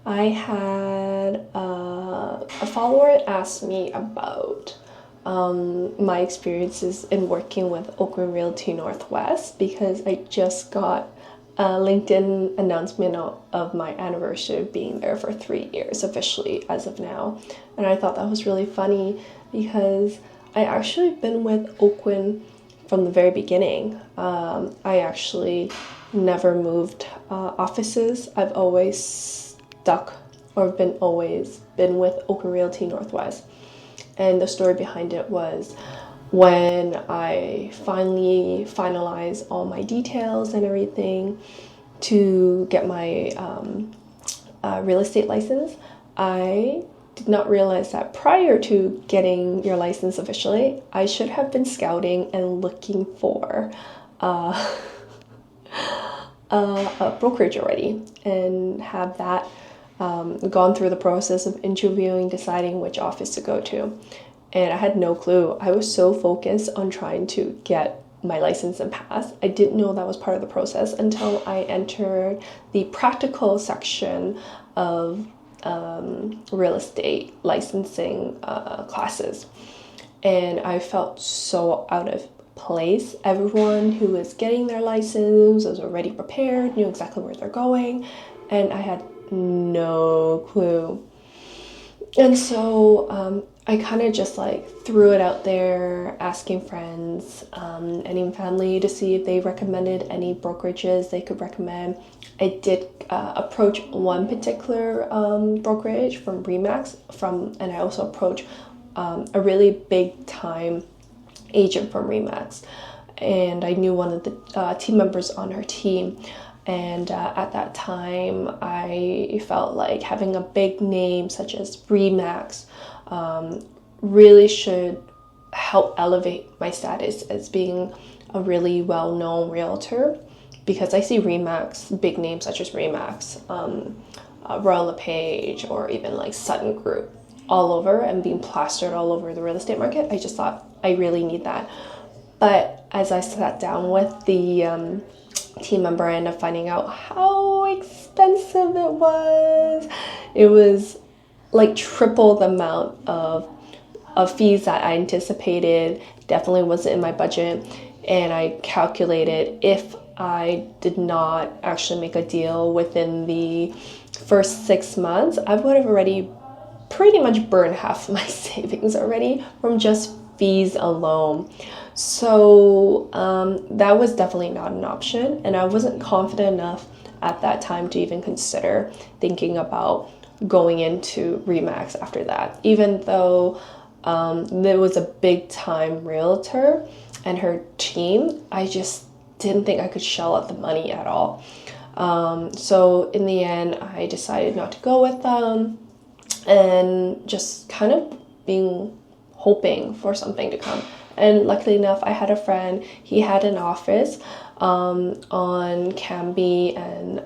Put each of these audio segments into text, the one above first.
I had a follower ask me about my experiences in working with Oakwyn Realty Northwest because I just got a LinkedIn announcement of my anniversary of being there for 3 years officially as of now. And I thought that was really funny because I actually been with Oakwyn from the very beginning. I actually never moved offices. I've always stuck or always been with Oakwyn Realty Northwest. And the story behind it was when I finally finalized all my details and everything to get my real estate license, I did not realize that prior to getting your license officially, I should have been scouting and looking for a brokerage already and have that gone through the process of interviewing, deciding which office to go to. And I had no clue. I was so focused on trying to get my license and pass. I didn't know that was part of the process until I entered the practical section of real estate licensing classes. And I felt so out of place. Everyone who was getting their license was already prepared, knew exactly where they're going, and I had no clue. And so I kind of just like threw it out there, asking friends and even family to see if they recommended any brokerages they could recommend. I did approach one particular brokerage from Remax, and I also approached a really big time agent from Remax, and I knew one of the team members on her team. And at that time, I felt like having a big name such as Remax really should help elevate my status as being a really well-known realtor, because I see Remax, big names such as Remax, Royal LePage, or even like Sutton Group all over and being plastered all over the real estate market. I just thought I really need that. But as I sat down with the team member, I ended up finding out how expensive it was. It was like triple the amount of fees that I anticipated. Definitely wasn't in my budget. And I calculated if I did not actually make a deal within the first 6 months, I would have already pretty much burned half of my savings already from just fees alone. So that was definitely not an option, and I wasn't confident enough at that time to even consider thinking about going into Remax after that, even though there was a big time realtor and her team. I just didn't think I could shell out the money at all. So in the end, I decided not to go with them and just kind of hoping for something to come. And luckily enough, I had a friend. He had an office on Canby and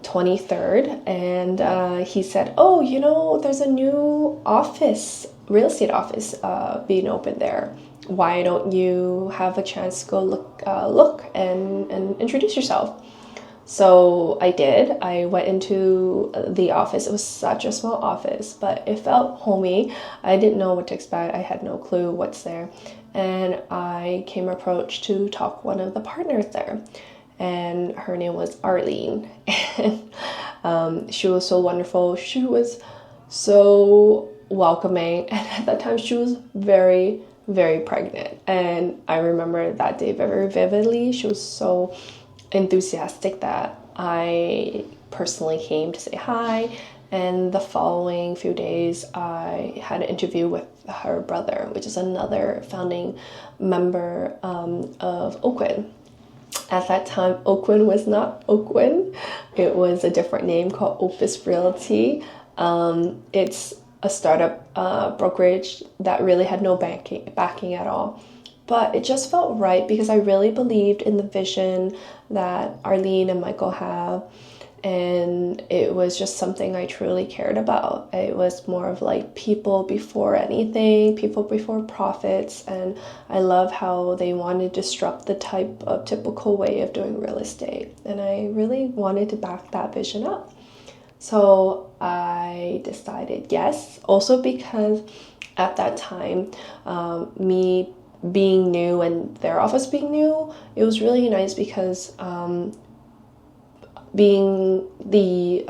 23rd, and he said, "Oh, you know, there's a new office, real estate office, being open there. Why don't you have a chance to go look and introduce yourself?" So I did. I went into the office. It was such a small office, but it felt homey. I didn't know what to expect. I had no clue what's there. And I came approached to talk to one of the partners there. And her name was Arlene. And she was so wonderful. She was so welcoming. And at that time, she was very, very pregnant. And I remember that day very vividly. She was so enthusiastic that I personally came to say hi, and the following few days I had an interview with her brother, which is another founding member of Oakwyn. At that time, Oakwyn was not Oakwyn. It was a different name called Opus Realty. It's a startup brokerage that really had no backing at all. But it just felt right because I really believed in the vision that Arlene and Michael have. And it was just something I truly cared about. It was more of like people before anything, people before profits. And I love how they wanted to disrupt the typical way of doing real estate. And I really wanted to back that vision up. So I decided yes, also because at that time, me being new and their office being new, it was really nice because being the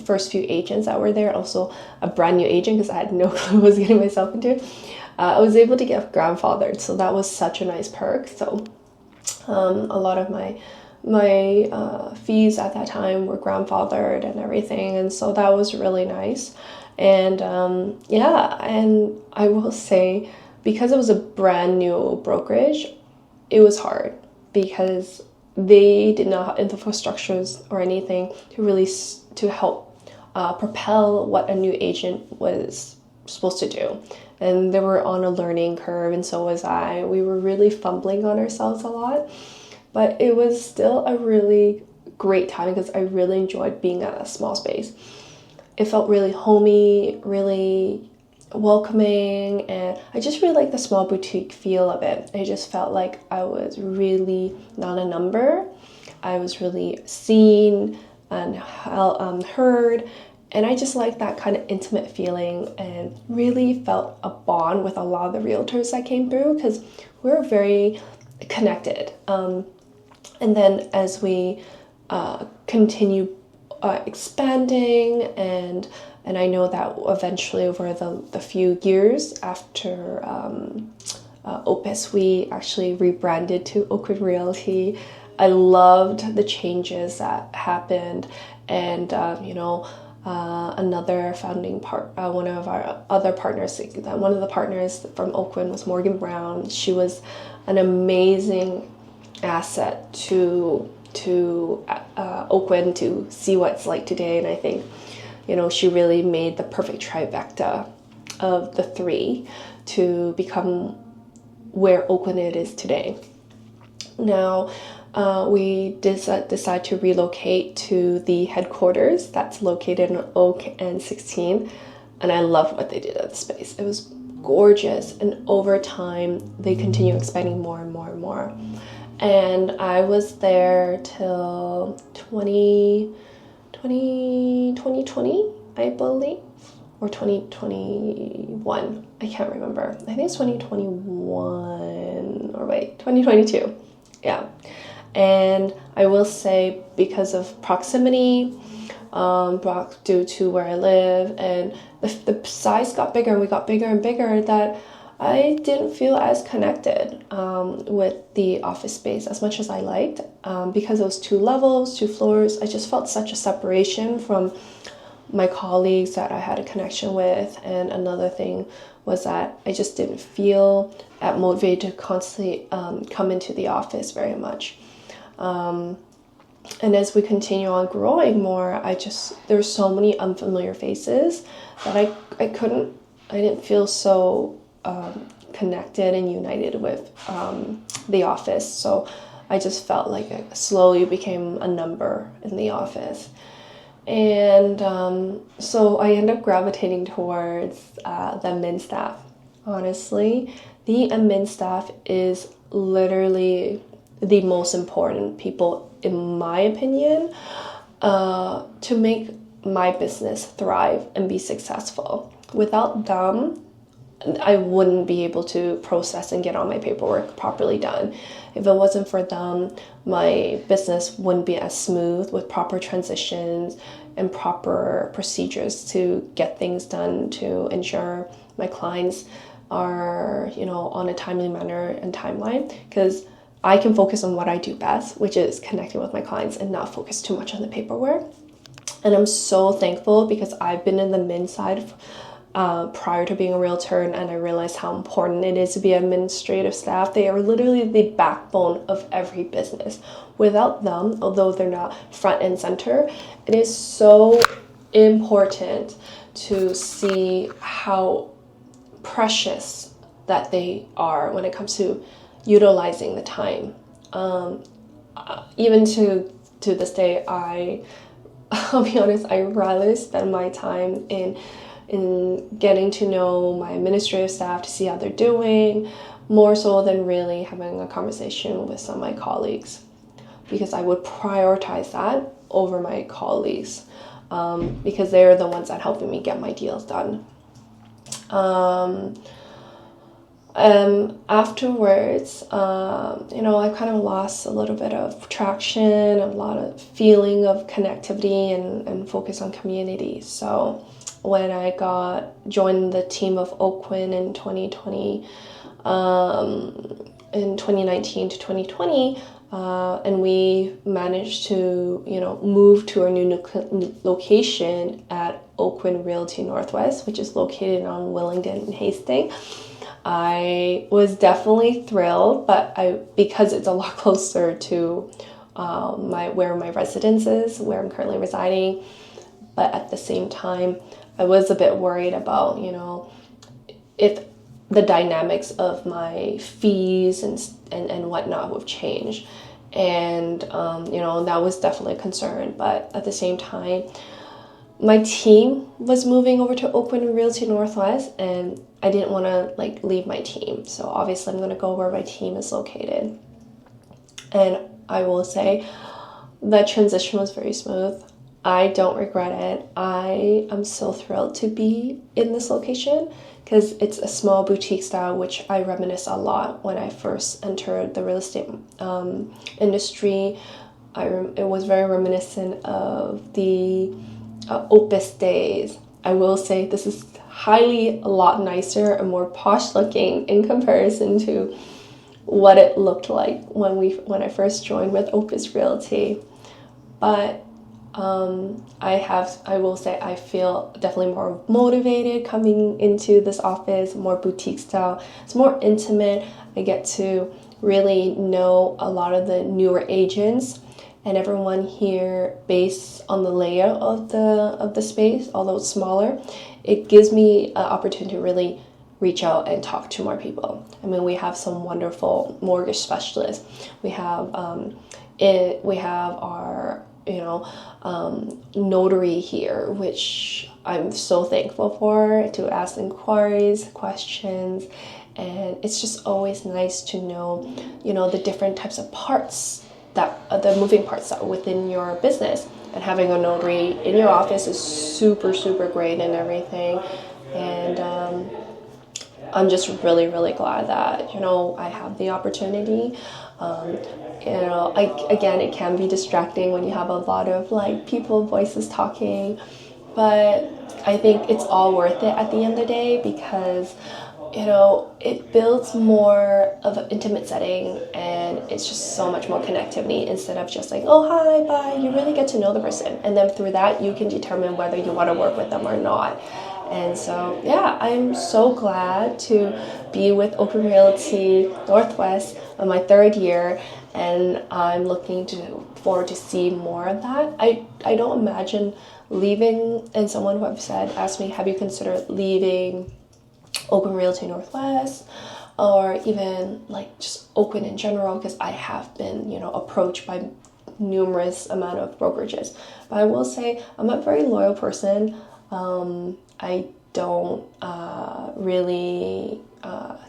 first few agents that were there, also a brand new agent because I had no clue what I was getting myself into, I was able to get grandfathered. So that was such a nice perk. So a lot of my fees at that time were grandfathered and everything, and so that was really nice. And yeah, and I will say, because it was a brand new brokerage, it was hard because they did not have infrastructures or anything to really to help propel what a new agent was supposed to do. And they were on a learning curve, and so was I. We were really fumbling on ourselves a lot, but it was still a really great time because I really enjoyed being at a small space. It felt really homey, really welcoming, and I just really liked the small boutique feel of it. I just felt like I was really not a number. I was really seen and heard, and I just liked that kind of intimate feeling and really felt a bond with a lot of the realtors that came through because we were very connected. And then as we continue expanding, and I know that eventually over the few years after Opus, we actually rebranded to Oakwyn Realty. I loved the changes that happened, and another founding one of our other partners, one of the partners from Oakwyn was Morgan Brown. She was an amazing asset to Oakwyn to see what it's like today, and I think she really made the perfect trifecta of the three to become where Oakwyn it is today. Now we decide to relocate to the headquarters that's located in Oak and 16th, and I loved what they did at the space. It was gorgeous, and over time they continue expanding more and more and more. And I was there till 2020, I believe, or 2021. I can't remember. I think it's 2021, or wait, 2022. Yeah. And I will say, because of proximity, due to where I live, and the size got bigger, and we got bigger and bigger, that I didn't feel as connected with the office space as much as I liked, because it was 2 levels, 2 floors. I just felt such a separation from my colleagues that I had a connection with. And another thing was that I just didn't feel motivated to constantly come into the office very much. And as we continue on growing more, there's so many unfamiliar faces that I didn't feel so connected and united with the office. So I just felt like I slowly became a number in the office. And so I ended up gravitating towards the admin staff. Honestly, the admin staff is literally the most important people, in my opinion, to make my business thrive and be successful. Without them, I wouldn't be able to process and get all my paperwork properly done. If it wasn't for them, my business wouldn't be as smooth with proper transitions and proper procedures to get things done to ensure my clients are, on a timely manner and timeline. Because I can focus on what I do best, which is connecting with my clients, and not focus too much on the paperwork. And I'm so thankful because I've been in the admin side prior to being a realtor, and I realized how important it is to be administrative staff. They are literally the backbone of every business. Without them, although they're not front and center, it is so important to see how precious that they are when it comes to utilizing the time. Even to this day, I'll be honest, I rather spend my time in getting to know my administrative staff to see how they're doing, more so than really having a conversation with some of my colleagues, because I would prioritize that over my colleagues. because they're the ones that helping me get my deals done. Afterwards, I kind of lost a little bit of traction, a lot of feeling of connectivity and focus on community. So when I joined the team of Oakwyn in 2020, in 2019 to 2020, and we managed to, move to our new location at Oakwyn Realty Northwest, which is located on Willingdon and Hastings. I was definitely thrilled, but because it's a lot closer to where my residence is, where I'm currently residing, but at the same time, I was a bit worried about, if the dynamics of my fees and whatnot would change. And, that was definitely a concern. But at the same time, my team was moving over to Oakwyn Realty Northwest, and I didn't want to leave my team. So obviously I'm going to go where my team is located. And I will say that transition was very smooth. I don't regret it. I am so thrilled to be in this location because it's a small boutique style, which I reminisce a lot when I first entered the real estate industry. It was very reminiscent of the Opus days. I will say this is a lot nicer and more posh looking in comparison to what it looked like when I first joined with Opus Realty. But I will say I feel definitely more motivated coming into this office, more boutique style. It's more intimate. I get to really know a lot of the newer agents and everyone here based on the layout of the space, although it's smaller. It gives me an opportunity to really reach out and talk to more people. I mean, we have some wonderful mortgage specialists. We have our notary here, which I'm so thankful for, to ask inquiries, questions, and it's just always nice to know, the different types of parts the moving parts that are within your business. And having a notary in your office is super, super great and everything. And I'm just really, really glad that, I have the opportunity. Again, it can be distracting when you have a lot of people voices talking, but I think it's all worth it at the end of the day because it builds more of an intimate setting, and it's just so much more connectivity instead of just oh, hi, bye. You really get to know the person, and then through that you can determine whether you want to work with them or not. And so, yeah, I'm so glad to be with Oakwyn Realty Northwest on my 3rd year, and I'm looking forward to see more of that. I don't imagine leaving, and someone who asked me, have you considered leaving Oakwyn Realty Northwest, or even just Oakwyn in general, because I have been approached by numerous amount of brokerages. But I will say I'm a very loyal person. I don't really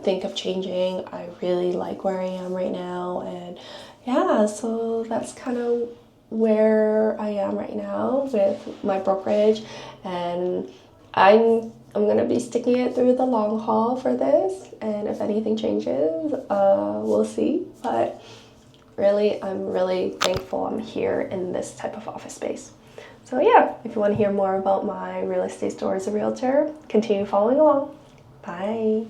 think of changing. I really like where I am right now, and yeah, so that's kind of where I am right now with my brokerage, and I'm going to be sticking it through the long haul for this, and if anything changes, we'll see. But really, I'm really thankful I'm here in this type of office space. So yeah, if you want to hear more about my real estate story as a realtor, continue following along. Bye.